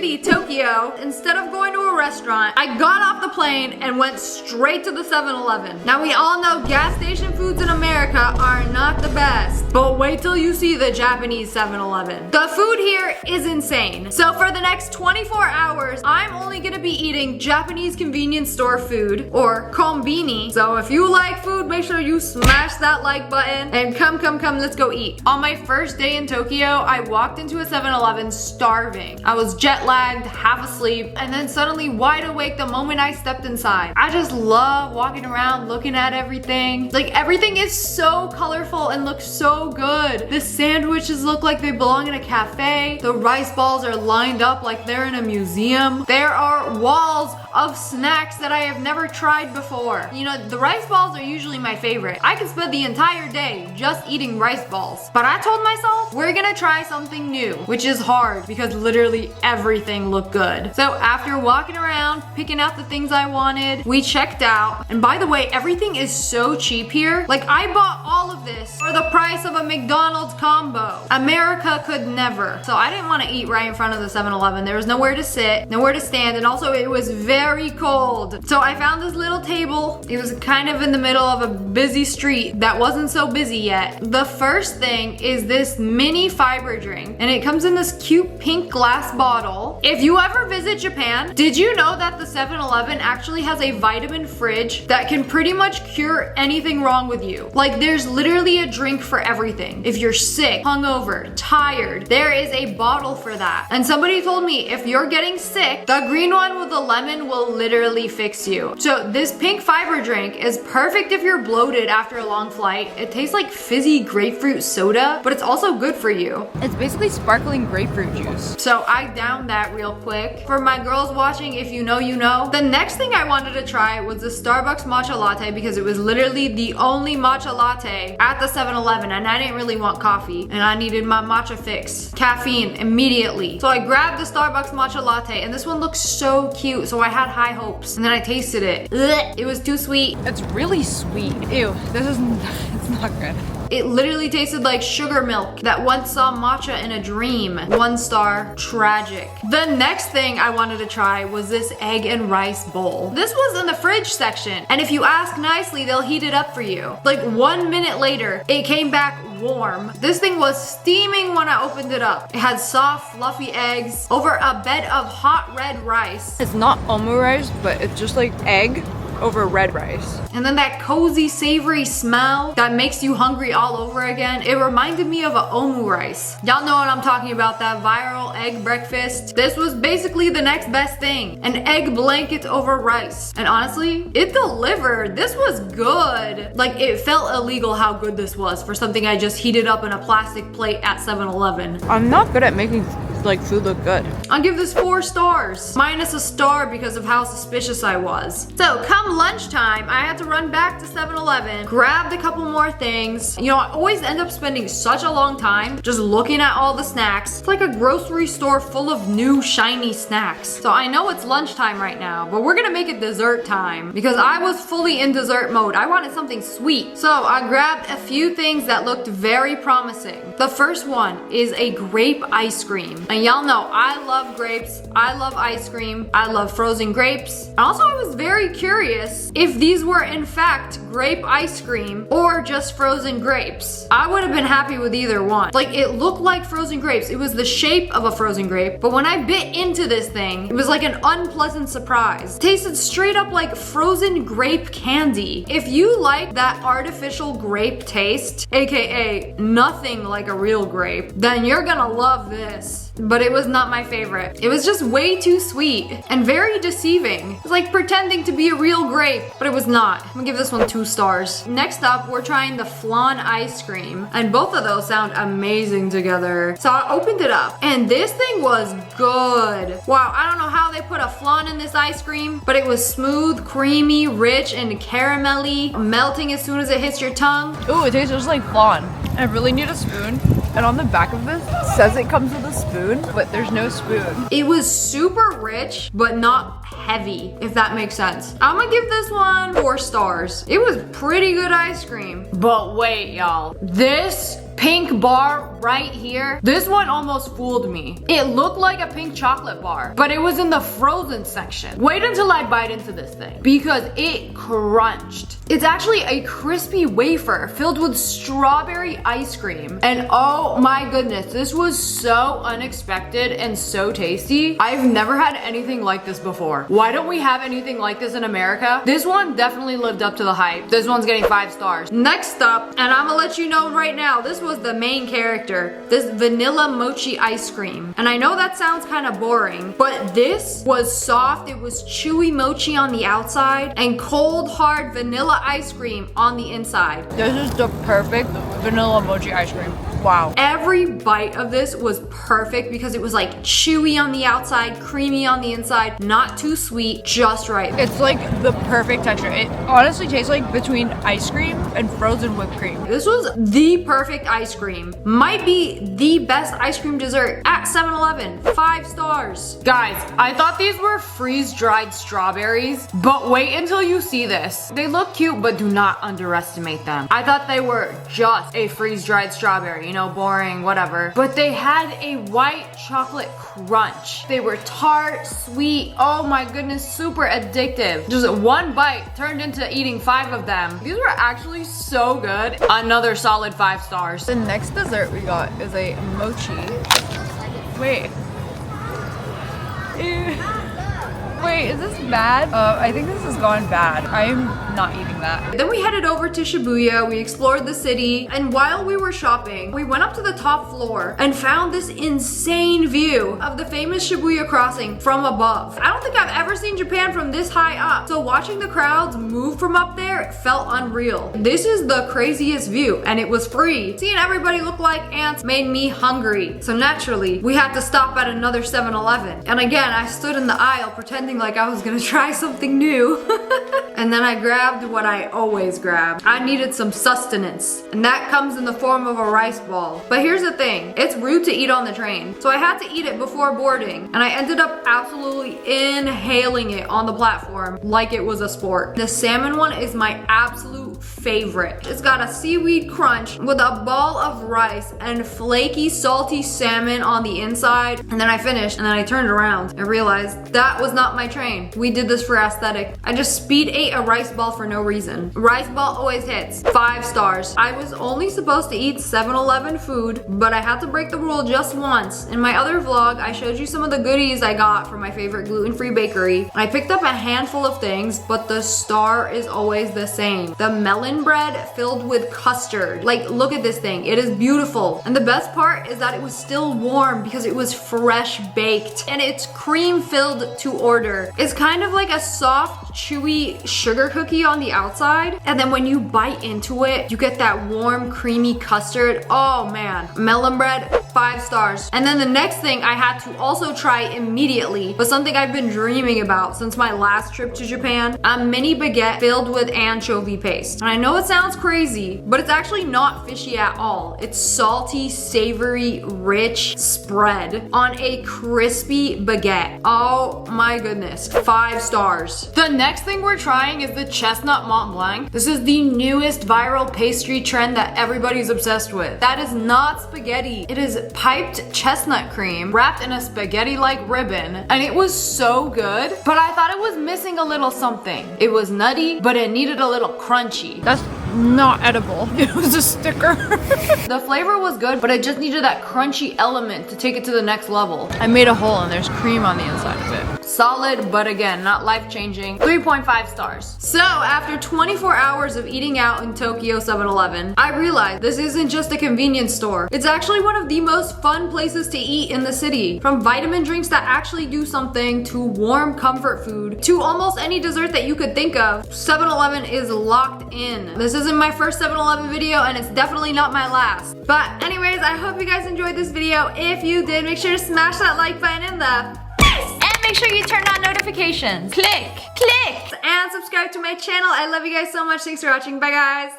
city, Tokyo, instead of going to a restaurant, I got off the plane and went straight to the 7-Eleven. Now we all know gas station foods in America are not the best, but wait till you see the Japanese 7-Eleven. The food here is insane. So for the next 24 hours, I'm only gonna be eating Japanese convenience store food, or konbini. So if you like food, make sure you smash that like button and come, let's go eat. On my first day in Tokyo, I walked into a 7-Eleven starving. I was jet lagged, half asleep, and then suddenly wide awake the moment I stepped inside. I just love walking around looking at everything. Like everything is so colorful and looks so good. The sandwiches look like they belong in a cafe. The rice balls are lined up like they're in a museum. There are walls of snacks that I have never tried before. You know, the rice balls are usually my favorite. I could spend the entire day just eating rice balls. But I told myself, we're gonna try something new, which is hard because literally everything looked good. So after walking around, picking out the things I wanted, we checked out. And by the way, everything is so cheap here. Like I bought all of this for the price of a McDonald's combo. America could never. So I didn't want to eat right in front of the 7-Eleven. There was nowhere to sit, nowhere to stand, and also it was very cold. So I found this little table. It was kind of in the middle of a busy street that wasn't so busy yet. The first thing is this mini fiber drink, and it comes in this cute pink glass bottle. If you ever visit Japan, did you know that the 7-Eleven actually has a vitamin fridge that can pretty much cure anything wrong with you? Like there's literally a drink for everything. If you're sick, hungover, tired, there is a bottle for that. And somebody told me if you're getting sick, the green one with the lemon will literally fix you. So this pink fiber drink is perfect if you're bloated after a long flight. It tastes like fizzy grapefruit soda, but it's also good for you. It's basically sparkling grapefruit juice. So I downed that real quick. For my girls watching, if you know, you know. The next thing I wanted to try was the Starbucks matcha latte because it was literally the only matcha latte at the 7-Eleven, and I didn't really want coffee and I needed my matcha fix. Caffeine immediately. So I grabbed the Starbucks matcha latte, and this one looks so cute, so I had high hopes. And then I tasted it. Ugh, it was too sweet. It's really sweet. Ew, it's not good. It literally tasted like sugar milk that once saw matcha in a dream. 1 star, tragic. The next thing I wanted to try was this egg and rice bowl. This was in the fridge section, and if you ask nicely, they'll heat it up for you. Like 1 minute later, it came back warm. This thing was steaming when I opened it up. It had soft, fluffy eggs over a bed of hot red rice. It's not omu rice, but it's just like egg over red rice. And then that cozy, savory smell that makes you hungry all over again. It reminded me of a omu rice. Y'all know what I'm talking about, that viral egg breakfast. This was basically the next best thing. An egg blanket over rice. And honestly, it delivered. This was good. Like, it felt illegal how good this was for something I just heated up in a plastic plate at 7-Eleven. I'm not good at making like food look good. I'll give this 4 stars, minus a star because of how suspicious I was. So come lunchtime, I had to run back to 7-Eleven, grabbed a couple more things. You know, I always end up spending such a long time just looking at all the snacks. It's like a grocery store full of new shiny snacks. So I know it's lunchtime right now, but we're gonna make it dessert time because I was fully in dessert mode. I wanted something sweet. So I grabbed a few things that looked very promising. The first one is a grape ice cream. And y'all know I love grapes, I love ice cream, I love frozen grapes. And also I was very curious if these were in fact grape ice cream or just frozen grapes. I would have been happy with either one. Like, it looked like frozen grapes. It was the shape of a frozen grape, but when I bit into this thing, it was like an unpleasant surprise. It tasted straight up like frozen grape candy. If you like that artificial grape taste, aka nothing like a real grape, then you're gonna love this. But it was not my favorite. It was just way too sweet and very deceiving. It was like pretending to be a real grape, but it was not. I'm gonna give this one 2 stars. Next up, we're trying the flan ice cream, and both of those sound amazing together. So I opened it up, and this thing was good. Wow, I don't know how they put a flan in this ice cream, but it was smooth, creamy, rich, and caramelly, melting as soon as it hits your tongue. Ooh, it tastes just like flan. I really need a spoon. And on the back of this, it says it comes with a spoon, but there's no spoon. It was super rich, but not heavy, if that makes sense. I'm gonna give this one 4 stars. It was pretty good ice cream. But wait, y'all. This pink bar right here, this one almost fooled me. It looked like a pink chocolate bar, but it was in the frozen section. Wait until I bite into this thing because it crunched. It's actually a crispy wafer filled with strawberry ice cream. And oh my goodness, this was so unexpected and so tasty. I've never had anything like this before. Why don't we have anything like this in America? This one definitely lived up to the hype. This one's getting 5 stars. Next up, and I'm gonna let you know right now, this was the main character, this vanilla mochi ice cream. And I know that sounds kind of boring, but this was soft. It was chewy mochi on the outside and cold hard vanilla ice cream on the inside. This is the perfect vanilla mochi ice cream. Wow. Every bite of this was perfect because it was like chewy on the outside, creamy on the inside, not too sweet, just right. It's like the perfect texture. It honestly tastes like between ice cream and frozen whipped cream. This was the perfect ice cream. Might be the best ice cream dessert at 7-Eleven. 5 stars. Guys, I thought these were freeze-dried strawberries, but wait until you see this. They look cute, but do not underestimate them. I thought they were just a freeze-dried strawberry, you know, boring, whatever. But they had a white chocolate crunch. They were tart, sweet, oh my goodness, super addictive. Just one bite turned into eating 5 of them. These were actually so good. Another solid 5 stars. The next dessert we got is a mochi. Wait. Ew. Wait, is this bad? I think this has gone bad. I am not eating that. Then we headed over to Shibuya, we explored the city, and while we were shopping, we went up to the top floor and found this insane view of the famous Shibuya crossing from above. I don't think I've ever seen Japan from this high up, so watching the crowds move from up there felt unreal. This is the craziest view, and it was free. Seeing everybody look like ants made me hungry, so naturally, we had to stop at another 7-Eleven. And again, I stood in the aisle pretending like I was gonna try something new. And then I grabbed what I always grab. I needed some sustenance, and that comes in the form of a rice ball. But here's the thing, it's rude to eat on the train. So I had to eat it before boarding, and I ended up absolutely inhaling it on the platform like it was a sport. The salmon one is my absolute favorite. It's got a seaweed crunch with a ball of rice and flaky, salty salmon on the inside. And then I finished, and then I turned around and realized that was not my train. We did this for aesthetic. I just speed ate a rice ball for no reason. Rice ball always hits. 5 stars. I was only supposed to eat 7-Eleven food, but I had to break the rule just once. In my other vlog, I showed you some of the goodies I got from my favorite gluten-free bakery. I picked up a handful of things, but the star is always the same. The melon bread filled with custard. Like, look at this thing. It is beautiful. And the best part is that it was still warm because it was fresh baked. And it's cream filled to order. It's kind of like a soft, chewy sugar cookie on the outside. And then when you bite into it, you get that warm, creamy custard. Oh man. Melon bread, 5 stars. And then the next thing I had to also try immediately was something I've been dreaming about since my last trip to Japan. A mini baguette filled with anchovy paste. And I know it sounds crazy, but it's actually not fishy at all. It's salty, savory, rich spread on a crispy baguette. Oh my goodness. 5 stars. The next thing we're trying is the chestnut Mont Blanc. This is the newest viral pastry trend that everybody's obsessed with. That is not spaghetti. It is piped chestnut cream wrapped in a spaghetti-like ribbon, and it was so good, but I thought it was missing a little something. It was nutty, but it needed a little crunchy. That's not edible. It was a sticker. The flavor was good, but it just needed that crunchy element to take it to the next level. I made a hole and there's cream on the inside of it. Solid, but again, not life-changing. 3.5 stars. So, after 24 hours of eating out in Tokyo 7-Eleven, I realized this isn't just a convenience store. It's actually one of the most fun places to eat in the city. From vitamin drinks that actually do something, to warm comfort food, to almost any dessert that you could think of, 7-Eleven is locked in. This isn't my first 7-Eleven video, and it's definitely not my last. But anyways, I hope you guys enjoyed this video. If you did, make sure to smash that like button in the face, and make sure you turn on notifications. Click, and subscribe to my channel. I love you guys so much. Thanks for watching. Bye guys.